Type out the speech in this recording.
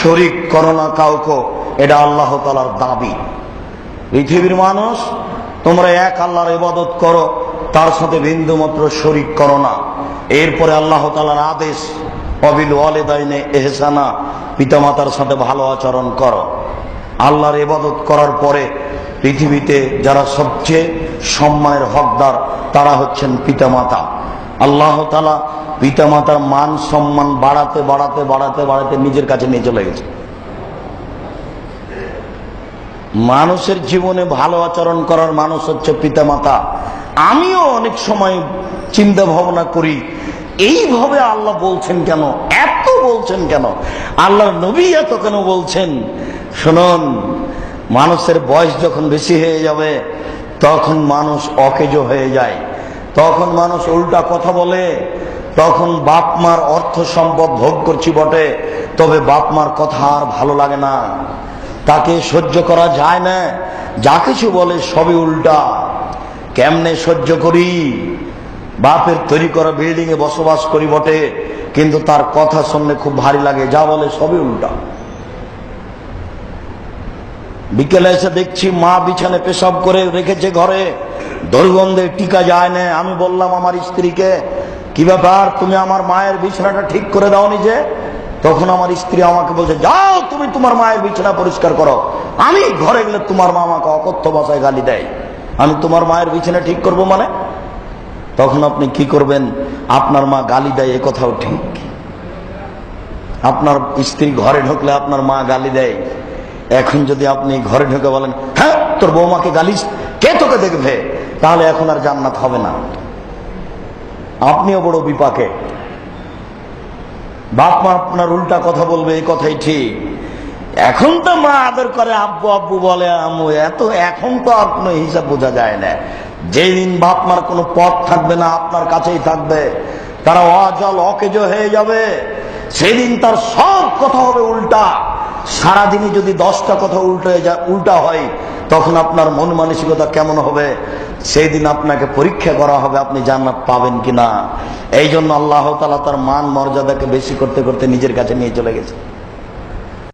শরীক করো না কাউকে, এটা আল্লাহ তাআলার দাবি। পৃথিবীর মানুষ, তোমরা এক আল্লাহর ইবাদত করো, তার সাথে বিন্দুমাত্র শরীক করো না। এরপরে আল্লাহ তাআলার আদেশ, ওয়াবিল ওয়ালিদাইনি ইহসানা, পিতামাতার সাথে ভালো আচরণ করো। আল্লাহর ইবাদত করার পরে পৃথিবীতে যারা সবচেয়ে সম্মানের হকদার তারা হচ্ছেন পিতামাতা। আল্লাহ তাআলা পিতামাতার মান সম্মান বাড়াতে বাড়াতে বাড়াতে বাড়াতে নিজের কাছে নিয়ে চলে গেছে। মানুষের জীবনে ভালো আচরণ করার মানুষ হচ্ছে পিতামাতা। আমিও অনেক সময় চিন্তা ভাবনা করি, এইভাবে আল্লাহ বলছেন কেন, এত বলছেন কেন, আল্লাহর নবী এত কেন বলছেন? শুনুন, মানুষের বয়স যখন বেশি হয়ে যাবে তখন মানুষ অকেজ হয়ে যায়, তখন মানুষ উল্টা কথা বলে, তখন বাপ মার অর্থ সম্পদ ভোগ করছি বটে, তবে বাপ মার কথা আর ভালো লাগে না, তাকে সহ্য করা যায় না, যা কিছু বলে সবই উল্টা। কেমনে সহ্য করি? বাপের তৈরি করা বিল্ডিং এ বসবাস করি বটে, কিন্তু তার কথা শুনলে খুব ভারী লাগে, যা বলে সবই উল্টা। বিকেলে এসে দেখছি মা বিছানে পেশাব করে রেখেছে ঘরে, দুর্গন্ধে টিকা যায় না। আমি বললাম আমার স্ত্রীকে, কি ব্যাপার, তুমি আমার মায়ের বিছানাটা ঠিক করে দাওনি যে? তখন আমার স্ত্রী আমাকে বলছে, যাও তুমি তোমার মায়ের বিছানা পরিষ্কার করো। আমি ঘরে গেলে তোমার মা আমাকে অকথ্য ভাষায় গালি দেয়, আমি তোমার মায়ের বিছানা ঠিক করব মানে? তখন আপনি কি করবেন? আপনার মা গালি দেয়, এ কথাও ঠিক। আপনার স্ত্রী ঘরে ঢুকলে আপনার মা গালি দেয়, এখন যদি আপনি ঘরে ঢুকে বলেন, হ্যাঁ তোর বৌমাকে গালিস, কে তোকে দেখবে, তাহলে এখন আর জান্নাত হবে না, আপনিও বড় বিপাকে। বাপ মা আপনার উল্টা কথা বলবে, এই কথাই ঠিক। এখন তো মা আদর করে, আব্বু আব্বু বলে, আম্মু, এত এখন তো আর কোনো হিসাব বোঝা যায় না। যেদিন বাপ মার কোনো পথ থাকবে না, আপনার কাছেই থাকবে, তারা অজল অকেজ হয়ে যাবে, সেদিন তার সব কথা হবে উল্টা। সারাদিনে যদি 10টা কথা উল্টা হয়, তখন আপনার মন মানসিকতা কেমন হবে? সেই দিন আপনাকে পরীক্ষা করা হবে আপনি জান্নাত পাবেন কিনা। এই জন্য আল্লাহ তাআলা তার মান মর্যাদাকে বেশি করতে করতে নিজের কাছে নিয়ে চলে গেছে।